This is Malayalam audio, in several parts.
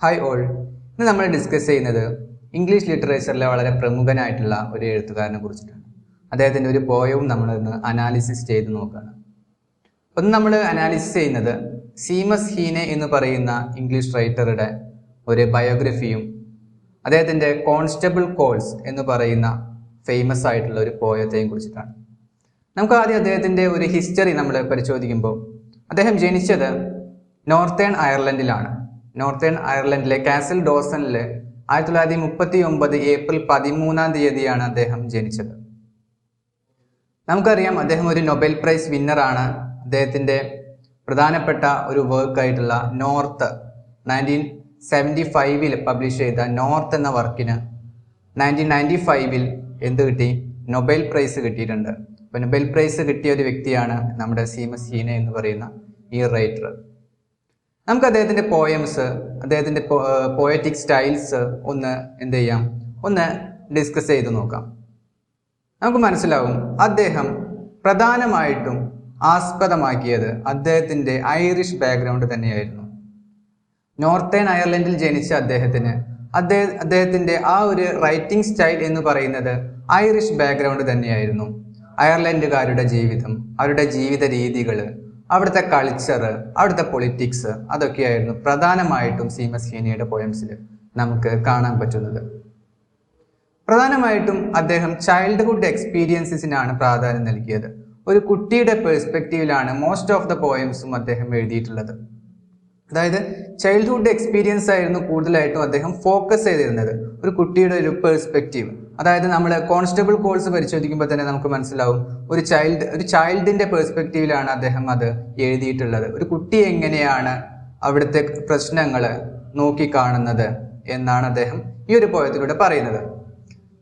Hi all. ഇന്ന് നമ്മൾ ഡിസ്കസ് ചെയ്യുന്നത് ഇംഗ്ലീഷ് ലിറ്ററേച്ചറിലെ വളരെ പ്രമുഖനായിട്ടുള്ള ഒരു എഴുത്തുകാരനെ കുറിച്ചിട്ടാണ്. അദ്ദേഹത്തിൻ്റെ ഒരു പോയവും നമ്മളിന്ന് അനാലിസിസ് ചെയ്ത് നോക്കുകയാണ്. ഒന്ന് നമ്മൾ അനാലിസിസ് ചെയ്യുന്നത് സീമസ് ഹീനെ എന്ന് പറയുന്ന ഇംഗ്ലീഷ് റൈറ്ററുടെ ഒരു ബയോഗ്രഫിയും അദ്ദേഹത്തിൻ്റെ കോൺസ്റ്റബിൾ കോൾസ് എന്ന് പറയുന്ന ഫേമസ് ആയിട്ടുള്ള ഒരു പോയത്തെയും കുറിച്ചിട്ടാണ്. നമുക്ക് ആദ്യം അദ്ദേഹത്തിൻ്റെ ഒരു ഹിസ്റ്ററി നമ്മൾ പരിശോധിക്കുമ്പോൾ അദ്ദേഹം ജനിച്ചത് നോർത്തേൺ അയർലൻഡിലാണ്. നോർത്തേൺ അയർലൻഡിലെ കാസിൽ ഡോസണിൽ 1939 ഏപ്രിൽ 13 അദ്ദേഹം ജനിച്ചത്. നമുക്കറിയാം അദ്ദേഹം ഒരു നൊബേൽ പ്രൈസ് വിന്നറാണ്. അദ്ദേഹത്തിൻ്റെ പ്രധാനപ്പെട്ട ഒരു വർക്കായിട്ടുള്ള നോർത്ത് 1975 പബ്ലിഷ് ചെയ്ത നോർത്ത് എന്ന വർക്കിന് 1995 എന്ത് കിട്ടി? നൊബേൽ പ്രൈസ് കിട്ടിയിട്ടുണ്ട്. അപ്പോൾ നൊബേൽ പ്രൈസ് കിട്ടിയ ഒരു വ്യക്തിയാണ് നമ്മുടെ സീമസ് ഹീനെ എന്ന് പറയുന്ന ഈ റൈറ്റർ. നമുക്ക് അദ്ദേഹത്തിൻ്റെ പോയംസ്, അദ്ദേഹത്തിൻ്റെ പോയറ്റിക് സ്റ്റൈൽസ് ഒന്ന് ഡിസ്കസ് ചെയ്ത് നോക്കാം. നമുക്ക് മനസ്സിലാവും അദ്ദേഹം പ്രധാനമായിട്ടും ആസ്പദമാക്കിയത് അദ്ദേഹത്തിൻ്റെ ഐറിഷ് ബാക്ക്ഗ്രൗണ്ട് തന്നെയായിരുന്നു. നോർത്തേൺ അയർലൻഡിൽ ജനിച്ച അദ്ദേഹത്തിൻ്റെ ആ ഒരു റൈറ്റിംഗ് സ്റ്റൈൽ എന്ന് പറയുന്നത് ഐറിഷ് ബാക്ക്ഗ്രൗണ്ട് തന്നെയായിരുന്നു. അയർലൻഡുകാരുടെ ജീവിതം, അവരുടെ ജീവിത രീതികൾ, അവിടുത്തെ കൾച്ചർ, അവിടുത്തെ പൊളിറ്റിക്സ്, അതൊക്കെയായിരുന്നു പ്രധാനമായിട്ടും സീമസ് ഹീനിയുടെ പോയംസിൽ നമുക്ക് കാണാൻ പറ്റുന്നത്. പ്രധാനമായിട്ടും അദ്ദേഹം ചൈൽഡ്ഹുഡ് എക്സ്പീരിയൻസിനാണ് പ്രാധാന്യം നൽകിയത്. ഒരു കുട്ടിയുടെ പെർസ്പെക്റ്റീവിലാണ് മോസ്റ്റ് ഓഫ് ദ പോയംസും അദ്ദേഹം എഴുതിയിട്ടുള്ളത്. അതായത് ചൈൽഡ്ഹുഡ് എക്സ്പീരിയൻസ് ആയിരുന്നു കൂടുതലായിട്ടും അദ്ദേഹം ഫോക്കസ് ചെയ്തിരുന്നത്. ഒരു കുട്ടിയുടെ ഒരു പെർസ്പെക്റ്റീവ്, അതായത് നമ്മൾ കോൺസ്റ്റബിൾ കോൾസ് പരിശോധിക്കുമ്പോൾ തന്നെ നമുക്ക് മനസ്സിലാവും ഒരു ചൈൽഡിന്റെ പെർസ്പെക്റ്റീവിലാണ് അദ്ദേഹം അത് എഴുതിയിട്ടുള്ളത്. ഒരു കുട്ടി എങ്ങനെയാണ് അവിടുത്തെ പ്രശ്നങ്ങൾ നോക്കിക്കാണുന്നത് എന്നാണ് അദ്ദേഹം ഈ ഒരു പോയത്തിലൂടെ പറയുന്നത്.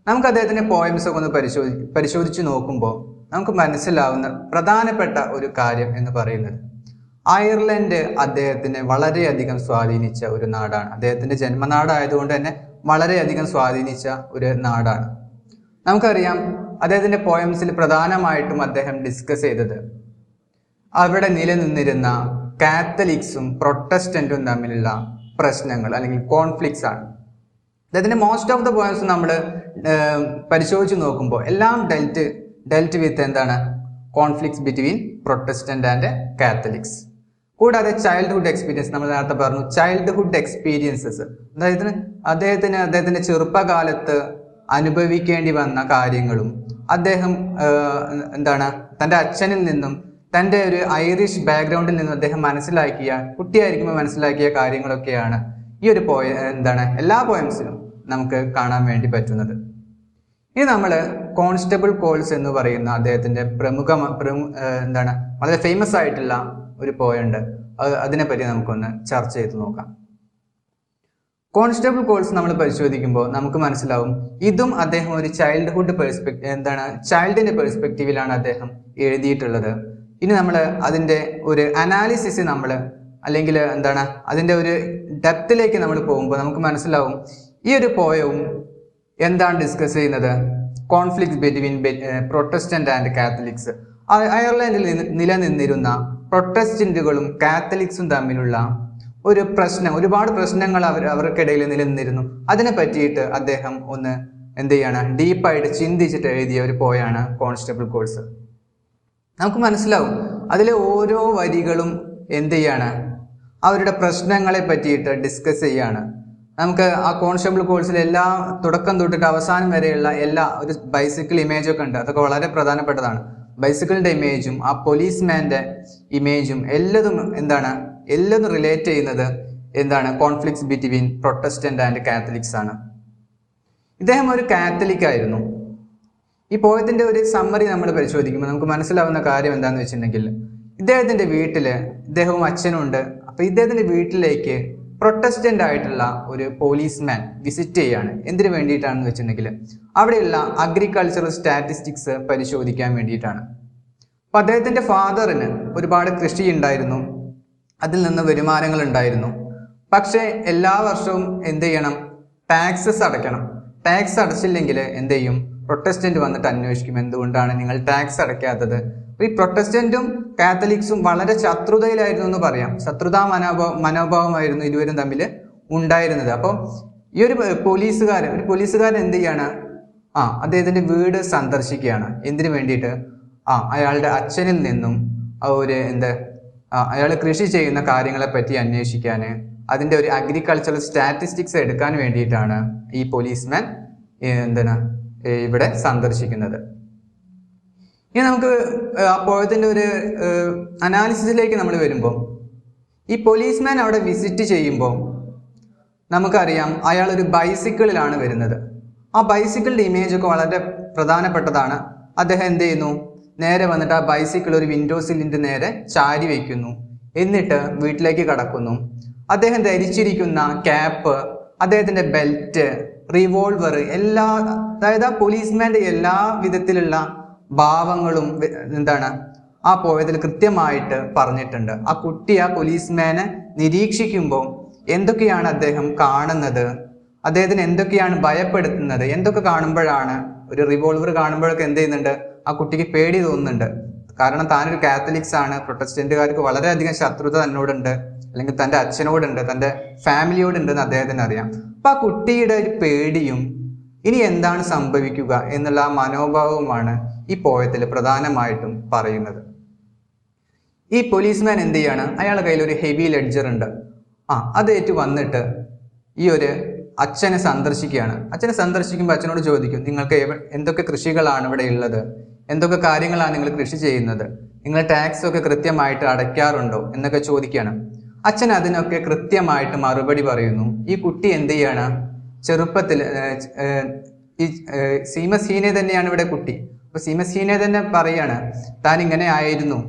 നമുക്ക് അദ്ദേഹത്തിന്റെ പോയംസ് ഒക്കെ ഒന്ന് പരിശോധിച്ച് നോക്കുമ്പോൾ നമുക്ക് മനസ്സിലാവുന്ന പ്രധാനപ്പെട്ട ഒരു കാര്യം എന്ന് പറയുന്നത് അയർലൻഡ് അദ്ദേഹത്തിനെ വളരെയധികം സ്വാധീനിച്ച ഒരു നാടാണ്. അദ്ദേഹത്തിന്റെ ജന്മനാടായതുകൊണ്ട് തന്നെ വളരെയധികം സ്വാധീനിച്ച ഒരു നാടാണ്. നമുക്കറിയാം അദ്ദേഹത്തിന്റെ പോയംസിൽ പ്രധാനമായിട്ടും അദ്ദേഹം ഡിസ്കസ് ചെയ്തത് അവിടെ നിലനിന്നിരുന്ന കാത്തലിക്സും പ്രൊട്ടസ്റ്റന്റും തമ്മിലുള്ള പ്രശ്നങ്ങൾ അല്ലെങ്കിൽ കോൺഫ്ലിക്ട്സ് ആണ്. അദ്ദേഹത്തിന്റെ മോസ്റ്റ് ഓഫ് ദ പോയംസ് നമ്മൾ പരിശോധിച്ച് നോക്കുമ്പോൾ എല്ലാം delt with conflicts between Protestant and Catholics. കൂടാതെ ചൈൽഡ്ഹുഡ് എക്സ്പീരിയൻസ്, നമ്മൾ നേരത്തെ പറഞ്ഞു, ചൈൽഡ്ഹുഡ് എക്സ്പീരിയൻസസ്, അതായത് അദ്ദേഹത്തിന്റെ ചെറുപ്പകാലത്ത് അനുഭവിക്കേണ്ടി വന്ന കാര്യങ്ങളും അദ്ദേഹം തൻ്റെ അച്ഛനിൽ നിന്നും തൻ്റെ ഒരു ഐറിഷ് ബാക്ക്ഗ്രൗണ്ടിൽ നിന്നും അദ്ദേഹം കുട്ടിയായിരിക്കുമ്പോൾ മനസ്സിലാക്കിയ കാര്യങ്ങളൊക്കെയാണ് ഈ ഒരു എല്ലാ പോയംസിലും നമുക്ക് കാണാൻ വേണ്ടി പറ്റുന്നത്. ഇനി നമ്മൾ കോൺസ്റ്റബിൾ കോൾസ് എന്ന് പറയുന്ന അദ്ദേഹത്തിന്റെ വളരെ ഫേമസ് ആയിട്ടുള്ള ഒരു പോയുണ്ട്. അതിനെപ്പറ്റി നമുക്കൊന്ന് ചർച്ച ചെയ്ത് നോക്കാം. കോൺസ്റ്റബിൾ കോൾസ് നമ്മൾ പരിശോധിക്കുമ്പോൾ നമുക്ക് മനസ്സിലാവും ഇതും അദ്ദേഹം ഒരു ചൈൽഡിന്റെ പെർസ്പെക്റ്റീവിലാണ് അദ്ദേഹം എഴുതിയിട്ടുള്ളത്. ഇനി നമ്മൾ അതിന്റെ ഒരു അനാലിസിസ് അല്ലെങ്കിൽ അതിന്റെ ഒരു ഡെപ്തിലേക്ക് നമ്മൾ പോകുമ്പോൾ നമുക്ക് മനസ്സിലാവും ഈ ഒരു പോയവും എന്താണ് ഡിസ്കസ് ചെയ്യുന്നത്? Conflicts between Protestant and Catholics. അയർലൻഡിൽ നിലനിന്നിരുന്ന പ്രൊട്ടസ്റ്റന്റുകളും കാത്തലിക്സും തമ്മിലുള്ള ഒരു പ്രശ്നം, ഒരുപാട് പ്രശ്നങ്ങൾ അവർക്കിടയിൽ നിലനിന്നിരുന്നു. അതിനെ പറ്റിയിട്ട് അദ്ദേഹം ഡീപ്പായിട്ട് ചിന്തിച്ചിട്ട് എഴുതിയ ഒരു പോയാണ് കോൺസ്റ്റബിൾ കോൾസ്. നമുക്ക് മനസ്സിലാവും അതിലെ ഓരോ വരികളും അവരുടെ പ്രശ്നങ്ങളെ പറ്റിയിട്ട് ഡിസ്കസ് ചെയ്യാണ്. നമുക്ക് ആ കോൺസ്റ്റബിൾ കോഴ്സിൽ എല്ലാ തുടക്കം തൊട്ടിട്ട് അവസാനം വരെയുള്ള ഒരു ബൈസിക്കിൾ ഇമേജ് ഒക്കെ ഉണ്ട്. അതൊക്കെ വളരെ പ്രധാനപ്പെട്ടതാണ്. ബൈസിക്കിളിന്റെ ഇമേജും ആ പോലീസ്മാന്റെ ഇമേജും എല്ലതും റിലേറ്റ് ചെയ്യുന്നത് conflicts between Protestant and Catholics ആണ്. ഇദ്ദേഹം ഒരു കാത്തലിക് ആയിരുന്നു. ഈ പോയത്തിന്റെ ഒരു സമ്മറി നമ്മൾ പരിശോധിക്കുമ്പോൾ നമുക്ക് മനസ്സിലാവുന്ന കാര്യം എന്താണെന്ന് വെച്ചിട്ടുണ്ടെങ്കിൽ ഇദ്ദേഹത്തിന്റെ വീട്ടില് ഇദ്ദേഹവും അച്ഛനും ഉണ്ട്. അപ്പൊ ഇദ്ദേഹത്തിന്റെ വീട്ടിലേക്ക് പ്രൊട്ടസ്റ്റന്റ് ആയിട്ടുള്ള ഒരു പോലീസ്മാൻ വിസിറ്റ് ചെയ്യാണ്. എന്തിനു വേണ്ടിയിട്ടാണെന്ന് വെച്ചിട്ടുണ്ടെങ്കിൽ അവിടെയുള്ള അഗ്രികൾച്ചറൽ സ്റ്റാറ്റിസ്റ്റിക്സ് പരിശോധിക്കാൻ വേണ്ടിയിട്ടാണ്. അപ്പൊ അദ്ദേഹത്തിന്റെ ഫാദറിന് ഒരുപാട് കൃഷി ഉണ്ടായിരുന്നു, അതിൽ നിന്ന് വരുമാനങ്ങൾ ഉണ്ടായിരുന്നു. പക്ഷെ എല്ലാ വർഷവും ടാക്സസ് അടയ്ക്കണം. ടാക്സ് അടച്ചില്ലെങ്കിൽ പ്രൊട്ടസ്റ്റന്റ് വന്നിട്ട് അന്വേഷിക്കും, എന്തുകൊണ്ടാണ് നിങ്ങൾ ടാക്സ് അടയ്ക്കാത്തത്. ഈ പ്രൊട്ടസ്റ്റന്റും കാത്തലിക്സും വളരെ ശത്രുതയിലായിരുന്നു എന്ന് പറയാം. ശത്രുതാ മനോഭാവമായിരുന്നു ഇരുവരും തമ്മിൽ ഉണ്ടായിരുന്നത്. അപ്പം ഈ ഒരു പോലീസുകാരൻ എന്ത് ചെയ്യാണ്, അദ്ദേഹത്തിന്റെ വീട് സന്ദർശിക്കുകയാണ്. എന്തിനു വേണ്ടിയിട്ട്? അയാളുടെ അച്ഛനിൽ നിന്നും അയാൾ കൃഷി ചെയ്യുന്ന കാര്യങ്ങളെ പറ്റി അന്വേഷിക്കാൻ, അതിന്റെ ഒരു അഗ്രികൾച്ചറൽ സ്റ്റാറ്റിസ്റ്റിക്സ് എടുക്കാൻ വേണ്ടിയിട്ടാണ് ഈ പോലീസ്മാൻ ഇവിടെ സന്ദർശിക്കുന്നത്. ഇനി നമുക്ക് ആ പോയതിന്റെ ഒരു അനാലിസിസിലേക്ക് നമ്മൾ വരുമ്പോൾ, ഈ പോലീസ്മാൻ അവിടെ വിസിറ്റ് ചെയ്യുമ്പോൾ നമുക്കറിയാം അയാൾ ഒരു ബൈസിക്കിളിലാണ് വരുന്നത്. ആ ബൈസിക്കിളിന്റെ ഇമേജ് ഒക്കെ വളരെ പ്രധാനപ്പെട്ടതാണ്. അദ്ദേഹം എന്ത് ചെയ്യുന്നു, നേരെ വന്നിട്ട് ആ ബൈസിക്കിൾ ഒരു വിൻഡോസിലിന്റെ നേരെ ചാരി വയ്ക്കുന്നു. എന്നിട്ട് വീട്ടിലേക്ക് കടക്കുന്നു. അദ്ദേഹം ധരിച്ചിരിക്കുന്ന ക്യാപ്പ്, അദ്ദേഹത്തിന്റെ ബെൽറ്റ്, റിവോൾവർ, അതായത് ആ പോലീസ്മാന്റെ എല്ലാ വിധത്തിലുള്ള ഭാവങ്ങളും ആ പോയതിൽ കൃത്യമായിട്ട് പറഞ്ഞിട്ടുണ്ട്. ആ കുട്ടി ആ പോലീസ്മാനെ നിരീക്ഷിക്കുമ്പോൾ എന്തൊക്കെയാണ് അദ്ദേഹം കാണുന്നത്, അദ്ദേഹത്തിന് എന്തൊക്കെയാണ് ഭയപ്പെടുത്തുന്നത്, എന്തൊക്കെ കാണുമ്പോഴാണ്, ഒരു റിവോൾവർ കാണുമ്പോഴൊക്കെ എന്ത് ചെയ്യുന്നുണ്ട്, ആ കുട്ടിക്ക് പേടി തോന്നുന്നുണ്ട്. കാരണം താനൊരു കാത്തലിക്സ് ആണ്, പ്രൊട്ടസ്റ്റന്റുകാർക്ക് വളരെയധികം ശത്രുത തന്നോടുണ്ട്, അല്ലെങ്കിൽ തൻ്റെ അച്ഛനോടുണ്ട്, തൻ്റെ ഫാമിലിയോടുണ്ടെന്ന് അദ്ദേഹത്തിന് അറിയാം. അപ്പൊ ആ കുട്ടിയുടെ ഒരു പേടിയും ഇനി എന്താണ് സംഭവിക്കുക എന്നുള്ള ആ മനോഭാവവുമാണ് ഈ പോയത്തിൽ പ്രധാനമായിട്ടും പറയുന്നത്. ഈ പോലീസ്മാൻ എന്ത് ചെയ്യാണ്, അയാളുടെ കയ്യിൽ ഒരു ഹെവി ലെഡ്ജർ ഉണ്ട്. അതേറ്റ് വന്നിട്ട് ഈ ഒരു അച്ഛനെ സന്ദർശിക്കുകയാണ്. അച്ഛനെ സന്ദർശിക്കുമ്പോൾ അച്ഛനോട് ചോദിക്കും, നിങ്ങൾക്ക് എന്തൊക്കെ കൃഷികളാണ് ഇവിടെ ഉള്ളത്, എന്തൊക്കെ കാര്യങ്ങളാണ് നിങ്ങൾ കൃഷി ചെയ്യുന്നത്, നിങ്ങൾ ടാക്സ് ഒക്കെ കൃത്യമായിട്ട് അടയ്ക്കാറുണ്ടോ എന്നൊക്കെ ചോദിക്കുകയാണ്. അച്ഛൻ അതിനൊക്കെ കൃത്യമായിട്ട് മറുപടി പറയുന്നു. ഈ കുട്ടി എന്ത് ചെയ്യാണ്, ചെറുപ്പത്തിൽ ഈ സീമസ് ഹീനെ തന്നെയാണ് ഇവിടെ കുട്ടി. അപ്പൊ സീമസ് ഹീനെ തന്നെ പറയാണ്, താൻ ഇങ്ങനെ ആയിരുന്നു,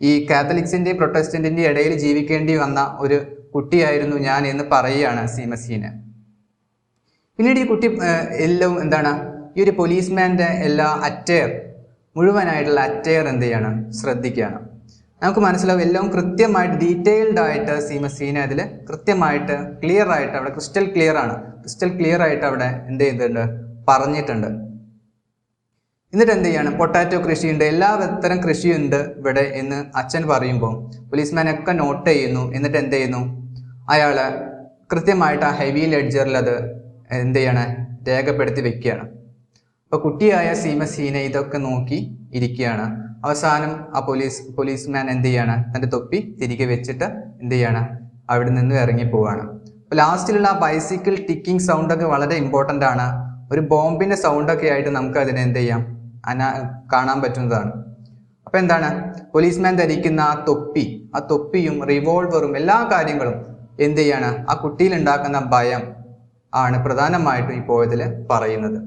ഈ കാത്തലിക്സിന്റെ പ്രൊട്ടസ്റ്റന്റിന്റെ ഇടയിൽ ജീവിക്കേണ്ടി വന്ന ഒരു കുട്ടിയായിരുന്നു ഞാൻ എന്ന് പറയുകയാണ് സീമസ് ഹീനെ. പിന്നീട് ഈ കുട്ടി എല്ലാം ഈ ഒരു പോലീസ്മാന്റെ എല്ലാ മുഴുവനായിട്ടുള്ള അറ്റയർ എന്ത് ചെയ്യാണ്, ശ്രദ്ധിക്കുകയാണ്. നമുക്ക് മനസ്സിലാവും എല്ലാം കൃത്യമായിട്ട് ഡീറ്റെയിൽഡ് ആയിട്ട് സീമസ് ഹീനെ അതിൽ കൃത്യമായിട്ട് ക്ലിയർ ആയിട്ട് അവിടെ ക്രിസ്റ്റൽ ക്ലിയർ ആയിട്ട് അവിടെ എന്ത് ചെയ്തിട്ടുണ്ട്, പറഞ്ഞിട്ടുണ്ട്. എന്നിട്ട് എന്ത് ചെയ്യാണ്, പൊട്ടാറ്റോ കൃഷിയുണ്ട്, എല്ലാ തരം കൃഷിയുണ്ട് ഇവിടെ എന്ന് അച്ഛൻ പറയുമ്പോൾ പോലീസ്മാനൊക്കെ നോട്ട് ചെയ്യുന്നു. എന്നിട്ട് എന്ത് ചെയ്യുന്നു, അയാള് കൃത്യമായിട്ട് ആ ഹെവി ലെഡ്ജറിൽ അത് എന്ത് ചെയ്യാണ്, രേഖപ്പെടുത്തി വെക്കുകയാണ്. അപ്പൊ കുട്ടിയായ സീമസ് ഹീനെ ഇതൊക്കെ നോക്കി ഇരിക്കുകയാണ്. അവസാനം ആ പോലീസ്മാൻ എന്ത് ചെയ്യാണ്, തന്റെ തൊപ്പി തിരികെ വെച്ചിട്ട് എന്ത് ചെയ്യാണ്, അവിടെ നിന്ന് ഇറങ്ങി പോവാണ്. അപ്പൊ ലാസ്റ്റിലുള്ള ആ ബൈസിക്കിൾ ടിക്കിംഗ് സൗണ്ട് ഒക്കെ വളരെ ഇമ്പോർട്ടൻ്റ് ആണ്. ഒരു ബോംബിന്റെ സൗണ്ട് ഒക്കെ ആയിട്ട് നമുക്ക് അതിനെ എന്ത് ചെയ്യാം, കാണാൻ പറ്റുന്നതാണ്. അപ്പൊ പോലീസ്മാൻ ധരിക്കുന്ന ആ തൊപ്പിയും റിവോൾവറും എല്ലാ കാര്യങ്ങളും എന്ത് ചെയ്യാണ്, ആ കുട്ടിയിൽ ഉണ്ടാക്കുന്ന ഭയം ആണ് പ്രധാനമായിട്ടും ഈ പോയതിൽ പറയുന്നത്.